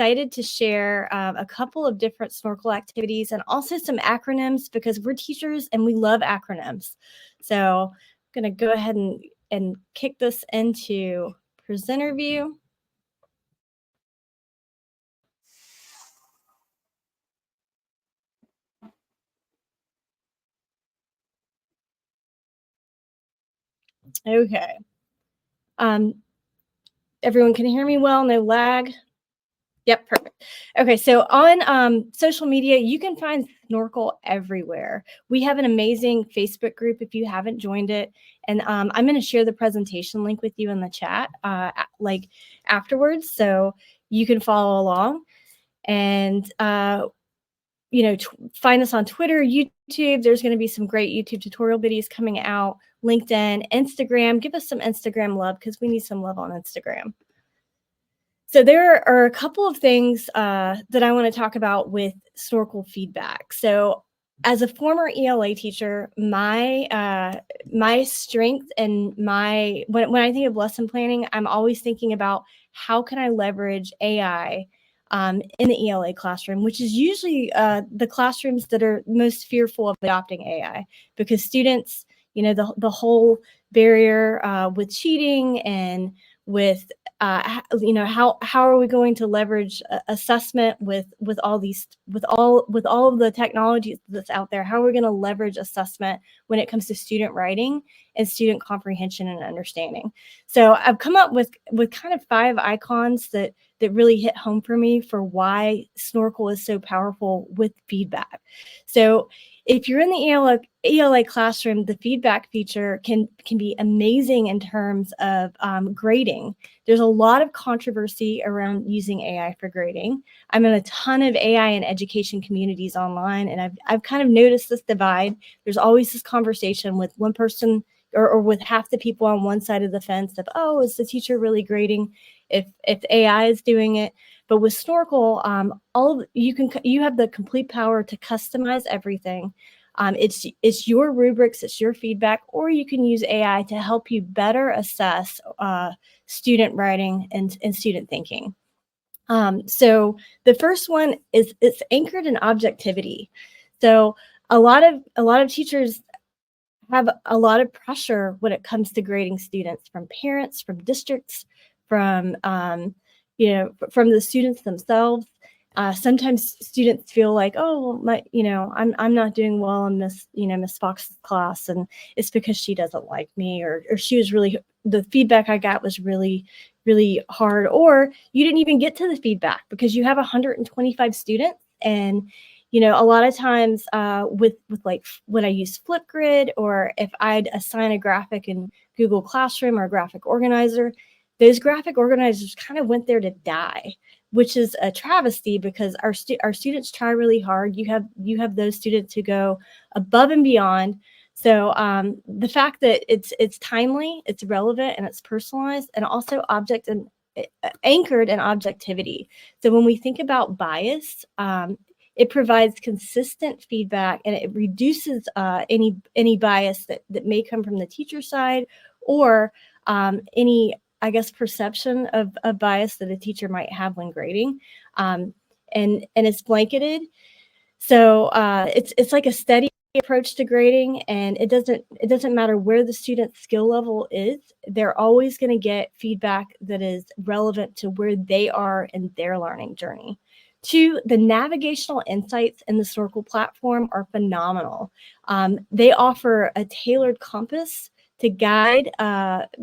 excited to share a couple of different Snorkl activities and also some acronyms because we're teachers and we love acronyms. So I'm going to go ahead and kick this into presenter view. Okay. Everyone can hear me well, no lag? Yep, perfect. Okay, so on social media, you can find Snorkl everywhere. We have an amazing Facebook group if you haven't joined it. And I'm going to share the presentation link with you in the chat like afterwards, so you can follow along. And find us on Twitter, YouTube. There's going to be some great YouTube tutorial videos coming out. LinkedIn, Instagram. Give us some Instagram love because we need some love on Instagram. So there are a couple of things that I want to talk about with Snorkl feedback. So as a former ELA teacher, my strength and when I think of lesson planning, I'm always thinking about how can I leverage AI in the ELA classroom, which is usually the classrooms that are most fearful of adopting AI, because students, the whole barrier with cheating and with how are we going to leverage assessment with all of the technologies that's out there? How are we going to leverage assessment when it comes to student writing and student comprehension and understanding? So I've come up with kind of 5 icons that really hit home for me for why Snorkl is so powerful with feedback. So if you're in the ELA classroom, the feedback feature can be amazing in terms of grading. There's a lot of controversy around using AI for grading. I'm in a ton of AI and education communities online, and I've kind of noticed this divide. There's always this conversation with one person or with half the people on one side of the fence of, oh, is the teacher really grading if AI is doing it? But with Snorkl, you have the complete power to customize everything. It's your rubrics, it's your feedback, or you can use AI to help you better assess student writing and student thinking. So the first one is it's anchored in objectivity. So a lot of teachers have a lot of pressure when it comes to grading students from parents, from districts, from from the students themselves. Sometimes students feel like, oh, I'm not doing well in Miss Fox's class, and it's because she doesn't like me, or she was the feedback I got was really, really hard, or you didn't even get to the feedback because you have 125 students. And a lot of times with like when I use Flipgrid, or if I'd assign a graphic in Google Classroom or a graphic organizer, those graphic organizers kind of went there to die, which is a travesty because our students try really hard. You have those students who go above and beyond. So the fact that it's timely, it's relevant, and it's personalized, and also anchored in objectivity. So when we think about bias, it provides consistent feedback, and it reduces any bias that may come from the teacher side, or any, I guess, perception of bias that a teacher might have when grading. And it's blanketed. So it's like a steady approach to grading, and it doesn't matter where the student's skill level is. They're always going to get feedback that is relevant to where they are in their learning journey. 2, the navigational insights in the Snorkl platform are phenomenal. They offer a tailored compass to guide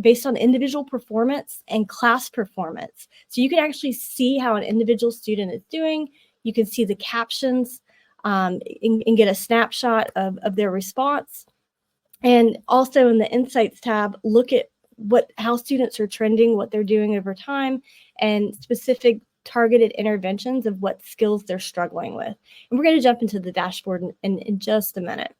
based on individual performance and class performance. So you can actually see how an individual student is doing. You can see the captions and get a snapshot of their response. And also in the Insights tab, look at how students are trending, what they're doing over time, and specific targeted interventions of what skills they're struggling with. And we're going to jump into the dashboard in just a minute.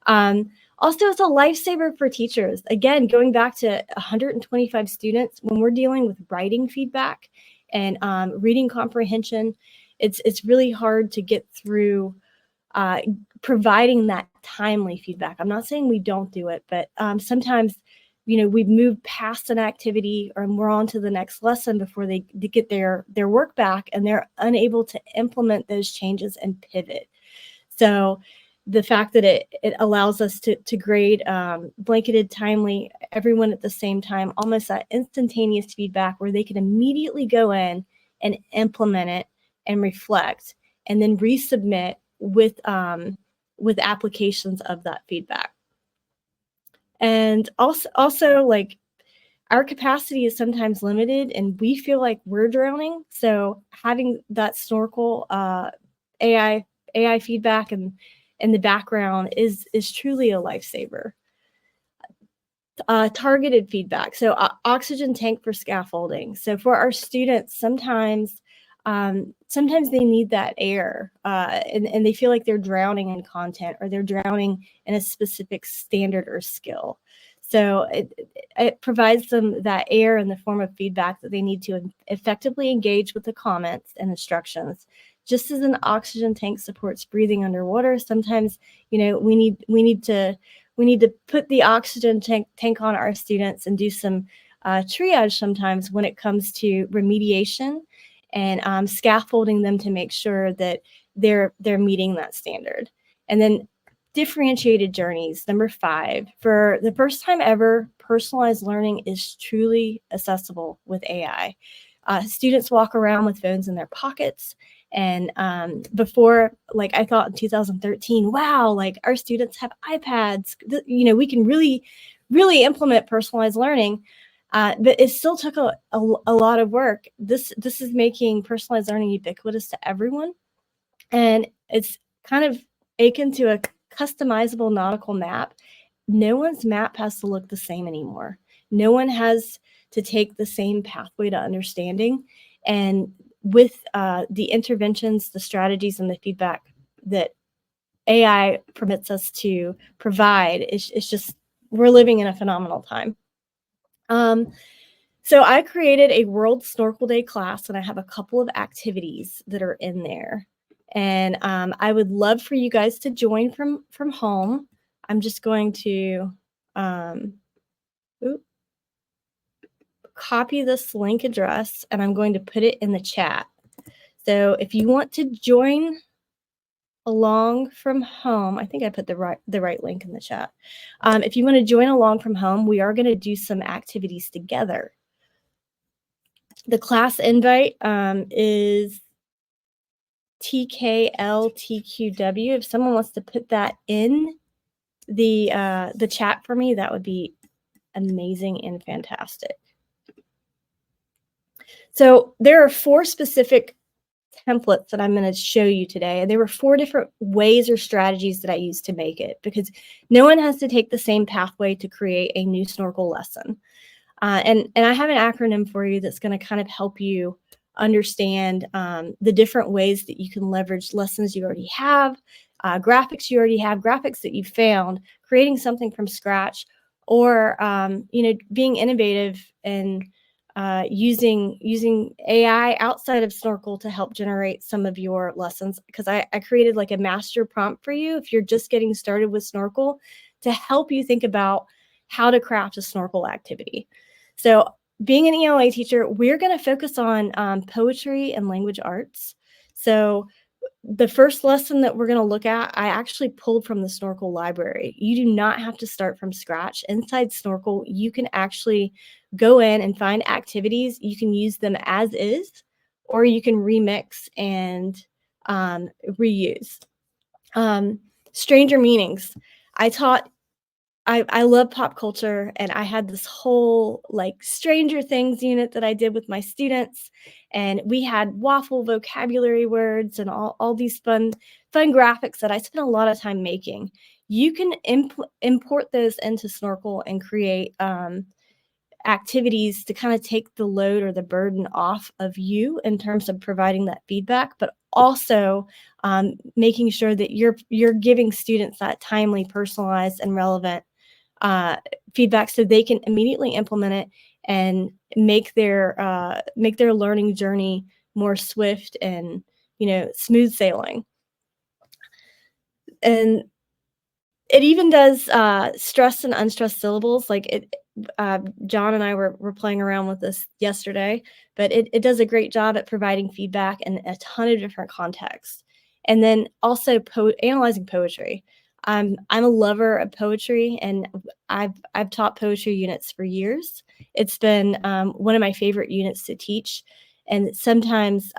Also, it's a lifesaver for teachers. Again, going back to 125 students, when we're dealing with writing feedback and reading comprehension, it's really hard to get through providing that timely feedback. I'm not saying we don't do it, but sometimes we've moved past an activity or we're on to the next lesson before they get their work back, and they're unable to implement those changes and pivot. So the fact that it allows us to grade blanketed, timely, everyone at the same time, almost that instantaneous feedback where they can immediately go in and implement it and reflect, and then resubmit with applications of that feedback. And also like, our capacity is sometimes limited and we feel like we're drowning. So having that Snorkl AI feedback and in the background is truly a lifesaver. Targeted feedback. So oxygen tank for scaffolding. So for our students, sometimes they need that air and they feel like they're drowning in content, or they're drowning in a specific standard or skill. So it provides them that air in the form of feedback that they need to effectively engage with the comments and instructions. Just as an oxygen tank supports breathing underwater, sometimes we need to put the oxygen tank on our students and do some triage sometimes when it comes to remediation and scaffolding them to make sure that they're meeting that standard. And then differentiated journeys, number 5. For the first time ever, personalized learning is truly accessible with AI. Students walk around with phones in their pockets. And before, like, I thought in 2013, wow, like, our students have iPads. We can really, really implement personalized learning. But it still took a lot of work. This is making personalized learning ubiquitous to everyone. And it's kind of akin to a customizable nautical map. No one's map has to look the same anymore. No one has to take the same pathway to understanding. And with the interventions, the strategies, and the feedback that AI permits us to provide, it's just, we're living in a phenomenal time. So I created a World Snorkel Day class, and I have a couple of activities that are in there. And I would love for you guys to join from home. I'm just going to copy this link address, and I'm going to put it in the chat. So if you want to join along from home, I think I put the right link in the chat. If you want to join along from home, we are going to do some activities together. The class invite is TKLTQW. If someone wants to put that in the chat for me, that would be amazing and fantastic. So there are 4 specific templates that I'm going to show you today. And there were 4 different ways or strategies that I used to make it, because no one has to take the same pathway to create a new Snorkl lesson. And I have an acronym for you that's going to kind of help you understand the different ways that you can leverage lessons you already have, graphics you already have, graphics that you found, creating something from scratch, or being innovative and using AI outside of Snorkl to help generate some of your lessons. Because I created like a master prompt for you if you're just getting started with Snorkl, to help you think about how to craft a Snorkl activity. So being an ELA teacher, we're going to focus on poetry and language arts. So the first lesson that we're going to look at, I actually pulled from the Snorkl library. You do not have to start from scratch. Inside Snorkl, you can actually go in and find activities. You can use them as is, or you can remix and reuse. Stranger meanings. I love pop culture, and I had this whole like Stranger Things unit that I did with my students, and we had waffle vocabulary words and all these fun graphics that I spent a lot of time making. You can import those into Snorkl and create activities to kind of take the load or the burden off of you in terms of providing that feedback, but also making sure that you're giving students that timely, personalized, and relevant feedback so they can immediately implement it and make their learning journey more swift and smooth sailing. And it even does stressed and unstressed syllables. Like John and I were playing around with this yesterday, but it does a great job at providing feedback in a ton of different contexts. And then also analyzing poetry. I'm a lover of poetry, and I've taught poetry units for years. It's been one of my favorite units to teach. And sometimes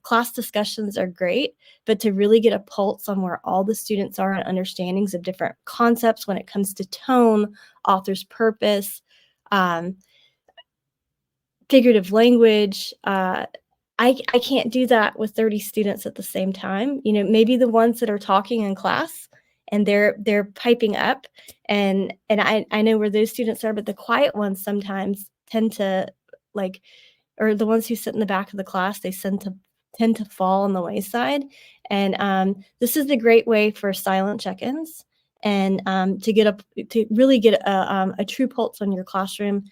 class discussions are great, but to really get a pulse on where all the students are and understandings of different concepts when it comes to tone, author's purpose, um, figurative language. I can't do that with 30 students at the same time. You know, maybe the ones that are talking in class and they're piping up, and I know where those students are, but the quiet ones sometimes tend to like, or the ones who sit in the back of the class, they tend to fall on the wayside. And this is a great way for silent check-ins and to really get a true pulse on your classroom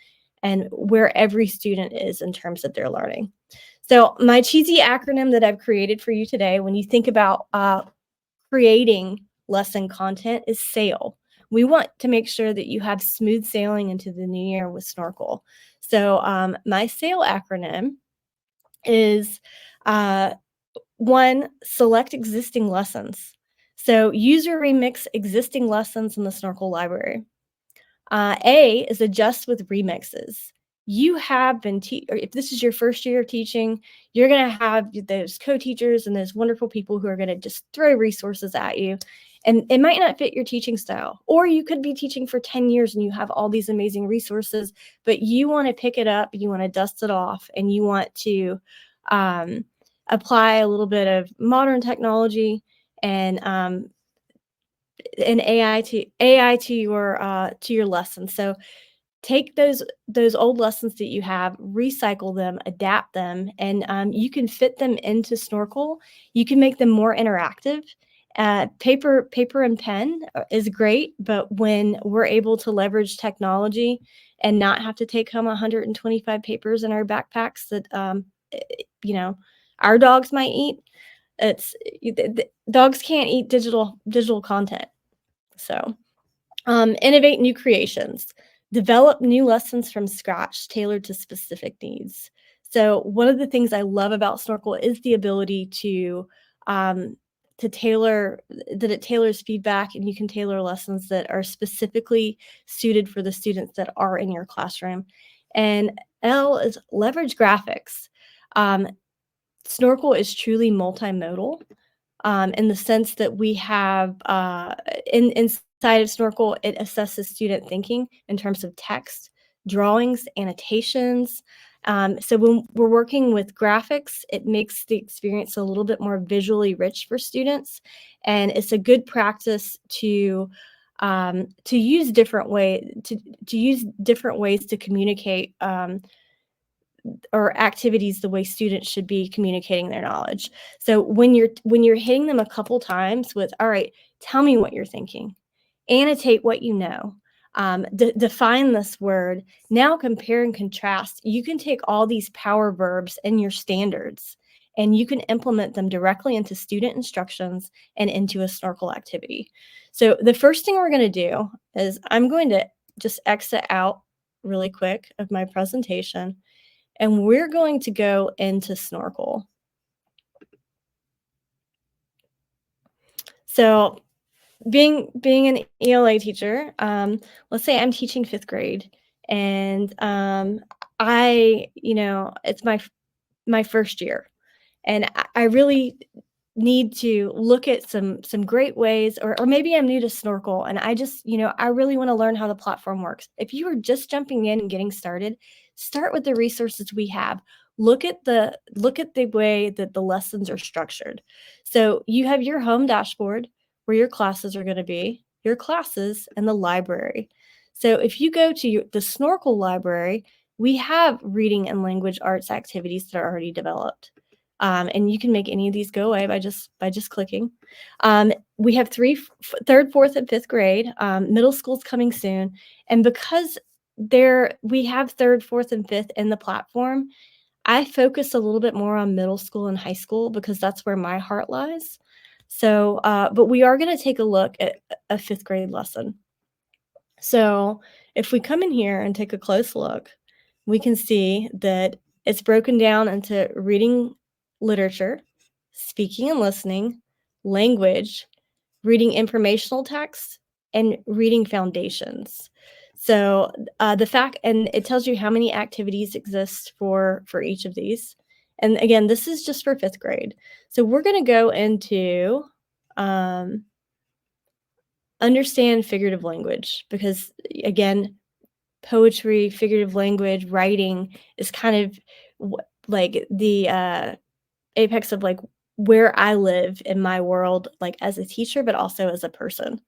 and where every student is in terms of their learning. So my cheesy acronym that I've created for you today, when you think about creating lesson content, is SAIL. We want to make sure that you have smooth sailing into the new year with Snorkl. So my SAIL acronym is 1, select existing lessons. So use or remix existing lessons in the Snorkl library. A is adjust with remixes. You have been, or if this is your first year of teaching, you're going to have those co-teachers and those wonderful people who are going to just throw resources at you. And it might not fit your teaching style. Or you could be teaching for 10 years and you have all these amazing resources, but you want to pick it up, you want to dust it off, and you want to apply a little bit of modern technology and AI to your lesson. So take those old lessons that you have, recycle them, adapt them, and you can fit them into Snorkl. You can make them more interactive. Paper and pen is great, but when we're able to leverage technology and not have to take home 125 papers in our backpacks that you know our dogs might eat, dogs can't eat digital content. So innovate new creations. Develop new lessons from scratch, tailored to specific needs. So one of the things I love about Snorkl is the ability to tailor, that it tailors feedback, and you can tailor lessons that are specifically suited for the students that are in your classroom. And L is leverage graphics. Snorkl is truly multimodal in the sense that we have inside of Snorkl, it assesses student thinking in terms of text, drawings, annotations. So when we're working with graphics, it makes the experience a little bit more visually rich for students, and it's a good practice to use different ways to communicate or activities the way students should be communicating their knowledge. So when you're hitting them a couple times with, all right, tell me what you're thinking, annotate what you know, define this word, now compare and contrast. You can take all these power verbs in your standards and you can implement them directly into student instructions and into a Snorkl activity. So the first thing we're going to do is I'm going to just exit out really quick of my presentation, and we're going to go into Snorkl. So being an ELA teacher, let's say I'm teaching 5th grade, and it's my first year, and I really need to look at some great ways, or maybe I'm new to Snorkl and I just, I really want to learn how the platform works. If you are just jumping in and getting started, start with the resources we have. Look at the way that the lessons are structured. So you have your home dashboard where your classes are going to be, your classes, and the library. So if you go to the Snorkl library, we have reading and language arts activities that are already developed. And you can make any of these go away by just clicking. We have third, fourth, and fifth grade. Middle school's coming soon, and because we have third, fourth, and fifth in the platform, I focus a little bit more on middle school and high school because that's where my heart lies. So, but we are going to take a look at a fifth grade lesson. So, if we come in here and take a close look, we can see that it's broken down into reading literature, speaking and listening, language, reading informational texts, and reading foundations. So the fact, and it tells you how many activities exist for each of these. And again, this is just for fifth grade. So we're going to go into um, understand figurative language because again, poetry, figurative language, writing is kind of like the apex of like where I live in my world, like as a teacher, but also as a person.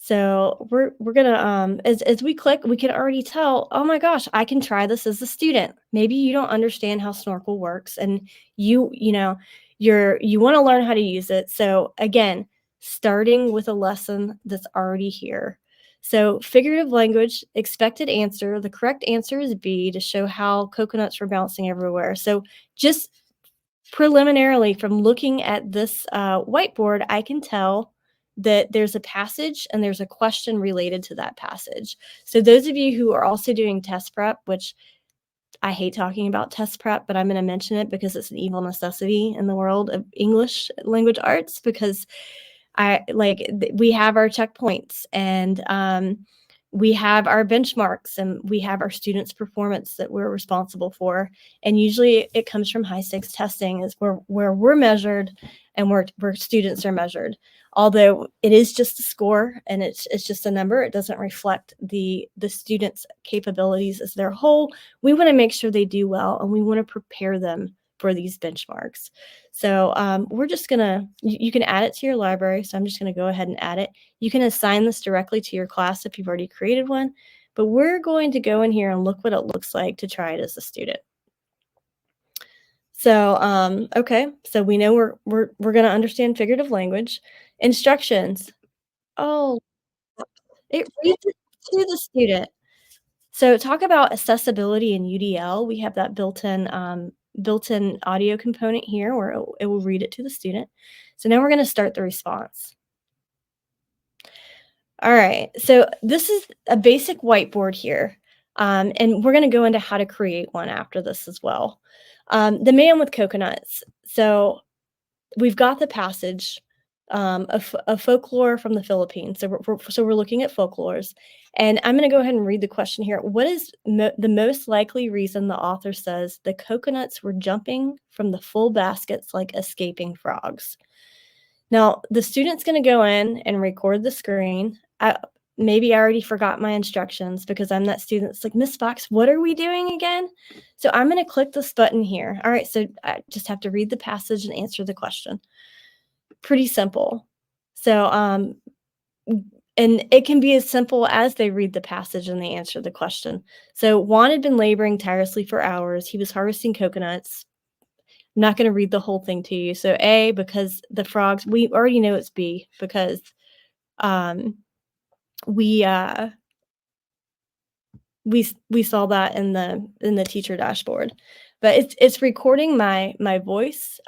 So we're gonna as we click, we can already tell, oh my gosh, I can try this as a student. Maybe you don't understand how Snorkl works and you know you want to learn how to use it. So again, starting with a lesson that's already here. So figurative language, expected answer. The correct answer is B to show how coconuts were bouncing everywhere. So just preliminarily from looking at this whiteboard, I can tell that there's a passage and there's a question related to that passage. So those of you who are also doing test prep, which I hate talking about test prep, but I'm going to mention it because it's an evil necessity in the world of English language arts because we have our checkpoints and we have our benchmarks and we have our students' performance that we're responsible for. And usually it comes from high stakes testing is where we're measured and where students are measured. Although it is just a score and it's just a number, it doesn't reflect the students' capabilities as their whole. We want to make sure they do well and we want to prepare them for these benchmarks. So we're just gonna, you can add it to your library. So I'm just gonna go ahead and add it. You can assign this directly to your class if you've already created one, but we're going to go in here and look what it looks like to try it as a student. So, okay, so we know we're gonna understand figurative language. Instructions. Oh, it reads it to the student. So talk about accessibility in UDL. We have that built-in audio component here where it will read it to the student. So now we're going to start the response. All right, so this is a basic whiteboard here. And we're going to go into how to create one after this as well. The man with coconuts. So we've got the passage of folklore from the Philippines. So we're looking at folklores. And I'm going to go ahead and read the question here. What is the most likely reason the author says the coconuts were jumping from the full baskets like escaping frogs? Now, the student's going to go in and record the screen. Maybe I already forgot my instructions because I'm that student that's like, Miss Fox, what are we doing again? So I'm going to click this button here. All right, so I just have to read the passage and answer the question. Pretty simple. So, and it can be as simple as they read the passage and they answer the question. So Juan had been laboring tirelessly for hours. He was harvesting coconuts. I'm not going to read the whole thing to you. So A, because the frogs, we already know it's B because we we saw that in the teacher dashboard. But it's recording my voice.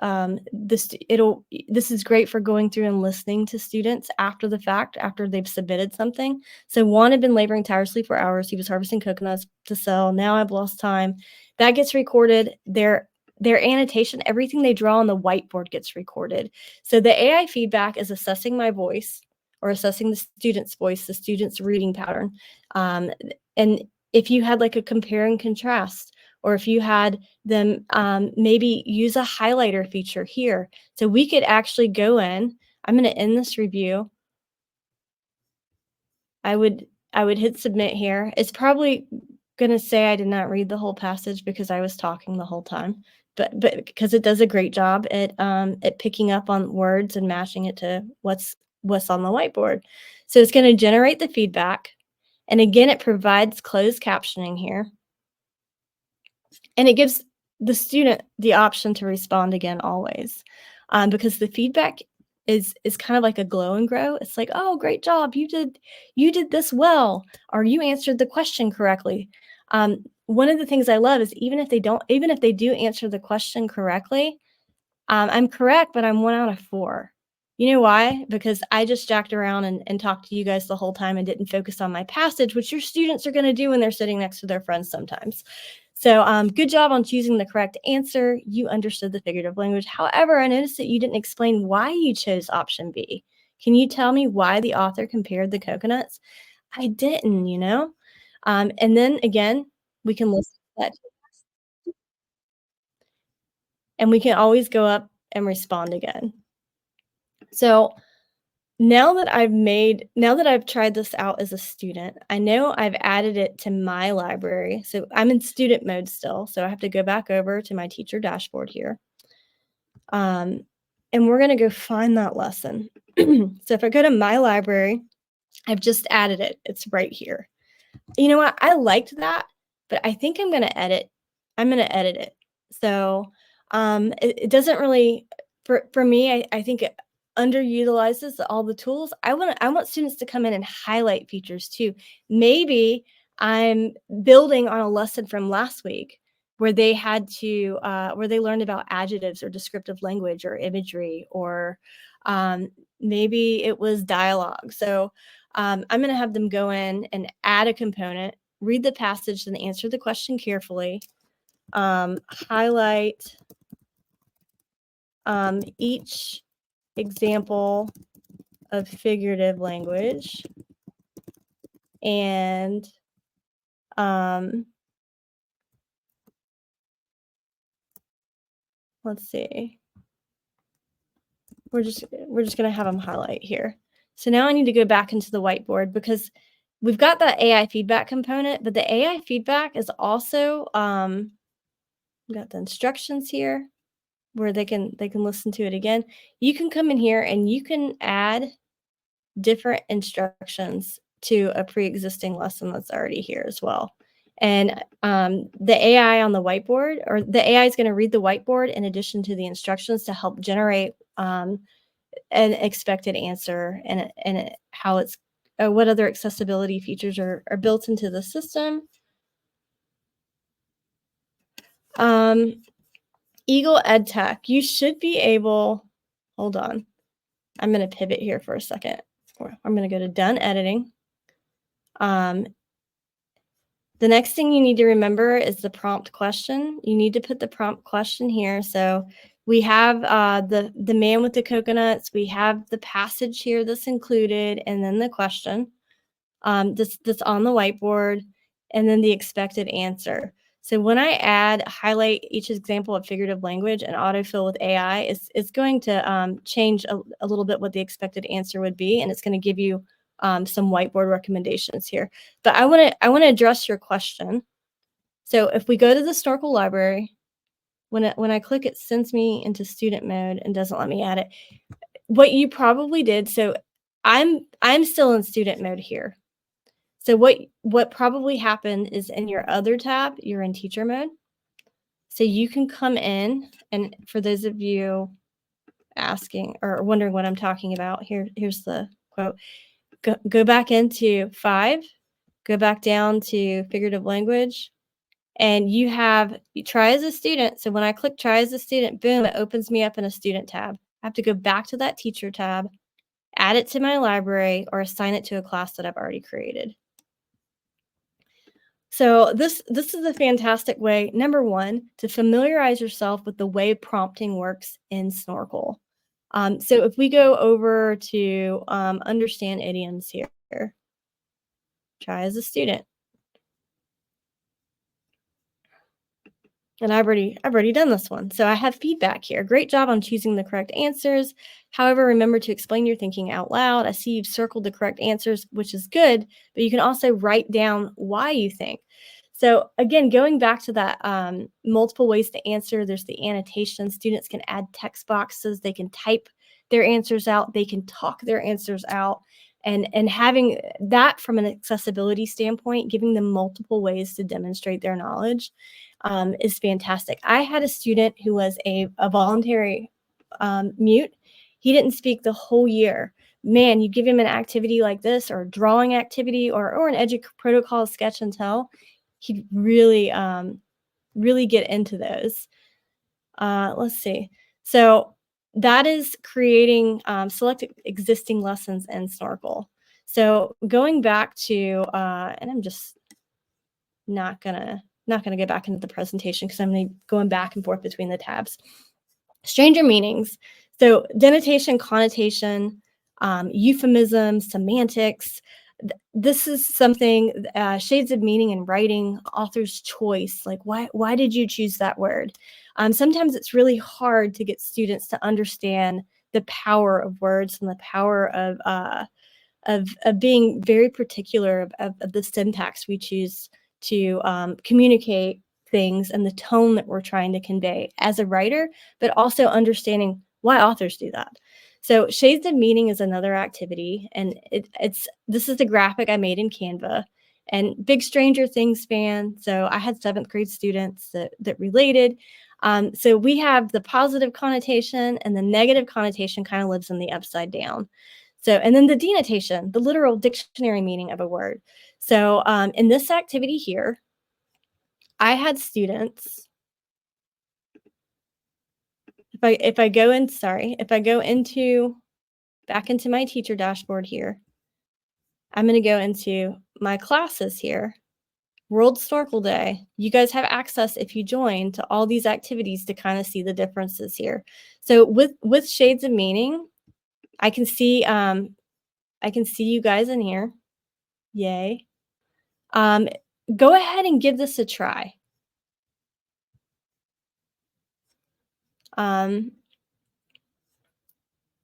This is great for going through and listening to students after the fact, after they've submitted something. So Juan had been laboring tirelessly for hours. He was harvesting coconuts to sell. Now I've lost time. That gets recorded. Their annotation, everything they draw on the whiteboard gets recorded. So the AI feedback is assessing my voice or assessing the student's voice, the student's reading pattern. And if you had like a compare and contrast, or if you had them maybe use a highlighter feature here. So we could actually go in, I'm going to end this review. I would hit submit here. It's probably going to say I did not read the whole passage because I was talking the whole time, but because it does a great job at picking up on words and matching it to what's on the whiteboard. So it's going to generate the feedback. And again, it provides closed captioning here. And it gives the student the option to respond again always, because the feedback is kind of like a glow and grow. It's like, oh, great job, you did this well, or you answered the question correctly. One of the things I love is even if they do answer the question correctly, I'm correct, but I'm 1 out of 4. You know why? Because I just jacked around and talked to you guys the whole time and didn't focus on my passage, which your students are going to do when they're sitting next to their friends sometimes. So good job on choosing the correct answer. You understood the figurative language. However, I noticed that you didn't explain why you chose option B. Can you tell me why the author compared the coconuts? I didn't, you know? And then again, we can listen to that and we can always go up and respond again. So now that I've tried this out as a student, I know I've added it to my library. So I'm in student mode still. So I have to go back over to my teacher dashboard here. Um, and we're going to go find that lesson. So if I go to my library, I've just added it. It's right here. You know what? I liked that, but I think I'm gonna edit it. So, it doesn't really for me, I think it underutilizes all the tools. I want students to come in and highlight features too. Maybe I'm building on a lesson from last week where they had to, where they learned about adjectives or descriptive language or imagery or, maybe it was dialogue. So, I'm going to have them go in and add a component, read the passage, then answer the question carefully, highlight each example of figurative language, and let's see. We're just going to have them highlight here. So now I need to go back into the whiteboard because we've got that AI feedback component, but the AI feedback is also we've got the instructions here where they can listen to it again. You can come in here and you can add different instructions to a pre-existing lesson that's already here as well. And the AI on the whiteboard, or the AI is going to read the whiteboard in addition to the instructions to help generate an expected answer and how it's what other accessibility features are built into the system. Eagle EdTech, you should be able, hold on, I'm going to pivot here for a second. I'm going to go to done editing. The next thing you need to remember is the prompt question. You need to put the prompt question here. So we have the man with the coconuts. We have the passage here that's included, and then the question that's on the whiteboard, and then the expected answer. So when I highlight each example of figurative language and autofill with AI, it's going to change a little bit what the expected answer would be, and it's going to give you some whiteboard recommendations here. But I want to address your question. So if we go to the Snorkl library, when I click, it sends me into student mode and doesn't let me add it. What you probably did, so I'm still in student mode here. So what probably happened is in your other tab, you're in teacher mode. So you can come in, and for those of you asking or wondering what I'm talking about, here's the quote. Go back into 5, go back down to figurative language, and you try as a student. So when I click try as a student, boom, it opens me up in a student tab. I have to go back to that teacher tab, add it to my library, or assign it to a class that I've already created. So this is a fantastic way, number one, to familiarize yourself with the way prompting works in Snorkl. So if we go over to understand idioms here, try as a student. And I've already done this one. So I have feedback here. Great job on choosing the correct answers. However, remember to explain your thinking out loud. I see you've circled the correct answers, which is good, but you can also write down why you think. So again, going back to that multiple ways to answer, there's the annotation. Students can add text boxes. They can type their answers out. They can talk their answers out. And having that from an accessibility standpoint, giving them multiple ways to demonstrate their knowledge is fantastic. I had a student who was a voluntary mute. He didn't speak the whole year. Man, you give him an activity like this or a drawing activity or an edu protocol sketch and tell, he'd really, really get into those. Let's see. So that is creating select existing lessons in Snorkel. So going back to, and I'm just not gonna get back into the presentation because I'm going back and forth between the tabs. Stranger meanings. So denotation, connotation, euphemism, semantics. This is something, shades of meaning in writing, author's choice. Like, why did you choose that word? Sometimes it's really hard to get students to understand the power of words and the power of being very particular of the syntax we choose to communicate things and the tone that we're trying to convey as a writer, but also understanding why authors do that. So shades of meaning is another activity, and this is the graphic I made in Canva. And big Stranger Things fan, so I had 7th grade students that related. So we have the positive connotation, and the negative connotation kind of lives in the upside down. So, and then the denotation, the literal dictionary meaning of a word. So, in this activity here, I had students. If I go in, sorry, if I go into back into my teacher dashboard here, I'm going to go into my classes here. World Snorkel Day. You guys have access if you join to all these activities to kind of see the differences here. So with shades of meaning, I can see you guys in here. Yay. Go ahead and give this a try.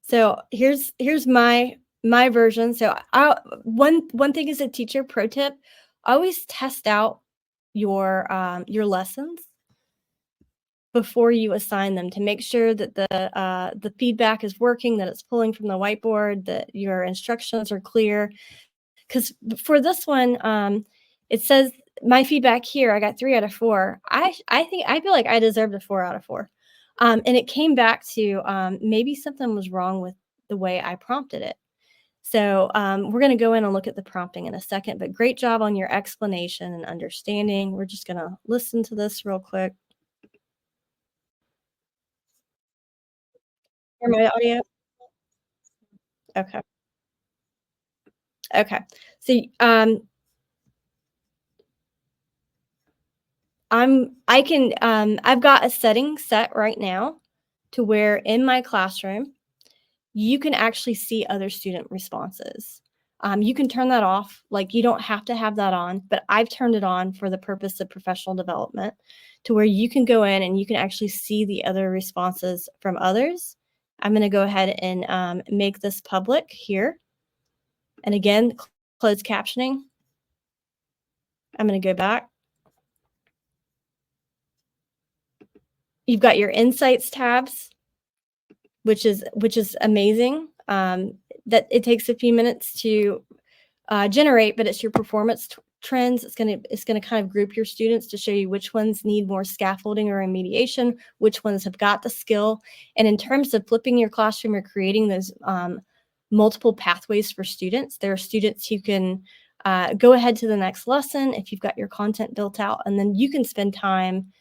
So here's my version. So one thing as a teacher, pro tip, always test out your lessons before you assign them to make sure that the feedback is working, that it's pulling from the whiteboard, that your instructions are clear. Because for this one, it says my feedback here, I got 3 out of 4. I feel like I deserved a 4 out of 4. And it came back to maybe something was wrong with the way I prompted it. So we're going to go in and look at the prompting in a second, but great job on your explanation and understanding. We're just going to listen to this real quick. Hear my audio? Okay. Okay. So I've got a setting set right now to where in my classroom, you can actually see other student responses. You can turn that off. Like, you don't have to have that on, but I've turned it on for the purpose of professional development to where you can go in and you can actually see the other responses from others. I'm going to go ahead and make this public here. And again, closed captioning. I'm going to go back. You've got your insights tabs, which is amazing. That it takes a few minutes to generate, but it's your performance trends. It's gonna kind of group your students to show you which ones need more scaffolding or remediation, which ones have got the skill. And in terms of flipping your classroom or creating those multiple pathways for students, there are students who can go ahead to the next lesson if you've got your content built out, and then you can spend time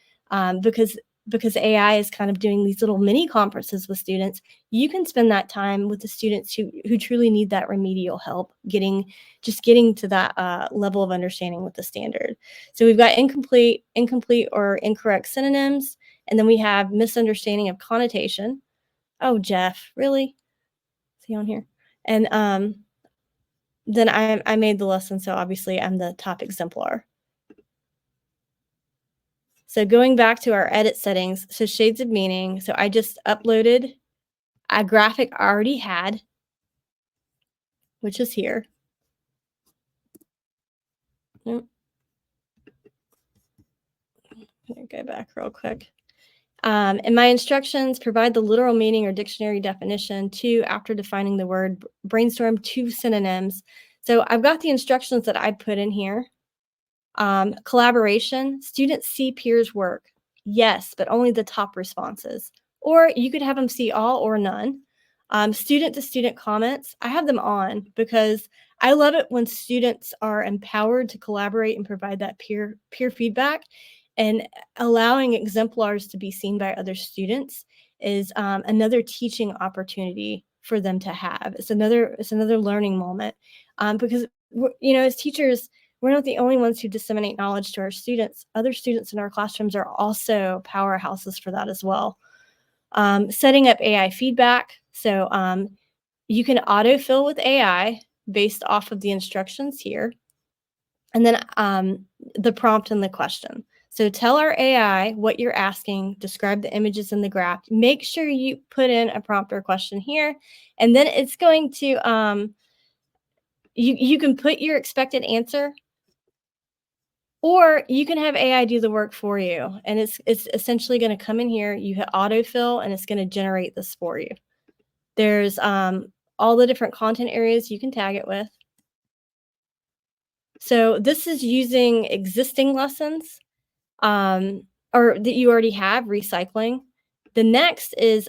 because AI is kind of doing these little mini conferences with students. You can spend that time with the students who truly need that remedial help, getting to that level of understanding with the standard. So we've got incomplete or incorrect synonyms, and then we have misunderstanding of connotation. Oh, Jeff, really? Is he on here? And then I made the lesson, so obviously I'm the top exemplar. So going back to our edit settings, so shades of meaning. So I just uploaded a graphic I already had, which is here. Nope. Go back real quick. In my instructions, provide the literal meaning or dictionary definition. 2, after defining the word, brainstorm 2 synonyms. So I've got the instructions that I put in here. Collaboration, students see peers' work. Yes, but only the top responses. Or you could have them see all or none. Student to student comments, I have them on because I love it when students are empowered to collaborate and provide that peer feedback, and allowing exemplars to be seen by other students is another teaching opportunity for them to have. It's another learning moment, because as teachers, we're not the only ones who disseminate knowledge to our students. Other students in our classrooms are also powerhouses for that as well. Setting up AI feedback. So you can autofill with AI based off of the instructions here. And then the prompt and the question. So tell our AI what you're asking, describe the images in the graph. Make sure you put in a prompt or question here, and then it's going to, you can put your expected answer, or you can have AI do the work for you. And it's essentially going to come in here, you hit autofill, and it's going to generate this for you. There's all the different content areas you can tag it with. So this is using existing lessons or that you already have, recycling. The next is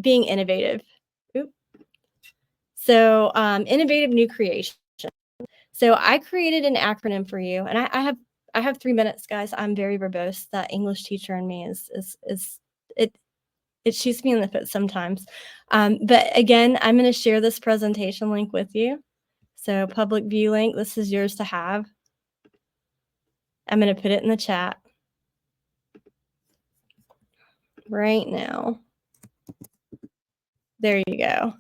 being innovative. So innovative new creation. So I created an acronym for you, and I have 3 minutes, guys. I'm very verbose. That English teacher in me is it shoots me in the foot sometimes. But again, I'm going to share this presentation link with you. So public view link, this is yours to have. I'm going to put it in the chat right now. There you go.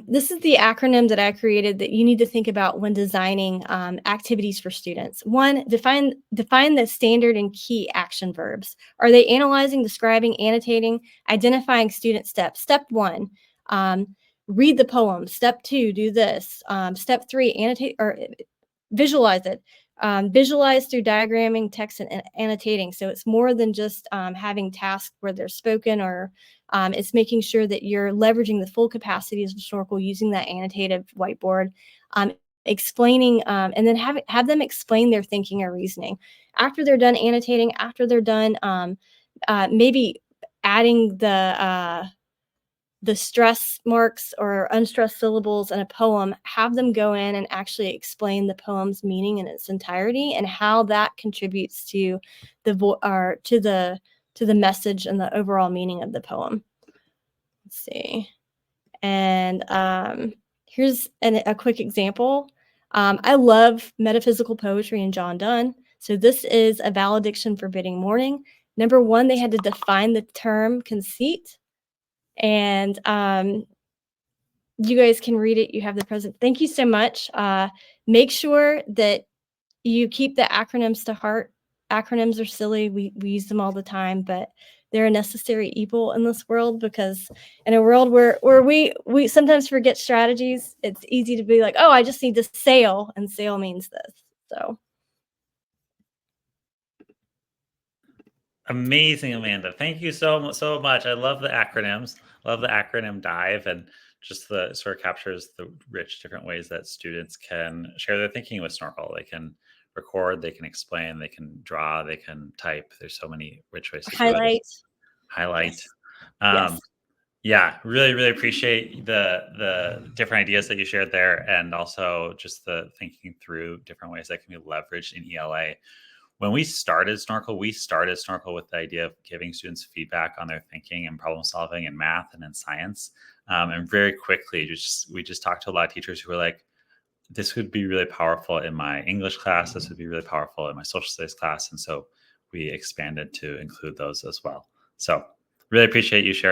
This is the acronym that I created that you need to think about when designing activities for students. One, define the standard and key action verbs. Are they analyzing, describing, annotating, identifying student steps? Step 1, read the poem. Step 2, do this. Step 3, annotate or visualize it. Visualize through diagramming, text, and annotating. So it's more than just having tasks where they're spoken, or it's making sure that you're leveraging the full capacities of Snorkl using that annotative whiteboard, explaining, and then have them explain their thinking or reasoning. After they're done annotating, after they're done maybe adding the stress marks or unstressed syllables in a poem, have them go in and actually explain the poem's meaning in its entirety and how that contributes to the message and the overall meaning of the poem. Let's see. And here's a quick example. I love metaphysical poetry and John Donne. So this is a valediction forbidding mourning. Number 1, they had to define the term conceit. And you guys can read it. You have the present. Thank you so much. Make sure that you keep the acronyms to heart. Acronyms are silly. We use them all the time, but they're a necessary evil in this world, because in a world where we sometimes forget strategies, it's easy to be like, oh, I just need to sail, and sail means this. So. Amazing, Amanda. Thank you so much. I love the acronyms. Love the acronym dive, and just the sort of captures the rich different ways that students can share their thinking with Snorkl. They can record, they can explain, they can draw, they can type. There's so many rich ways to highlight. Highlight. Yes. Yeah, really appreciate the different ideas that you shared there, and also just the thinking through different ways that can be leveraged in ELA. When we started Snorkl with the idea of giving students feedback on their thinking and problem solving in math and in science. And very quickly, we just talked to a lot of teachers who were like, this would be really powerful in my English class. This would be really powerful in my social studies class. And so we expanded to include those as well. So really appreciate you sharing.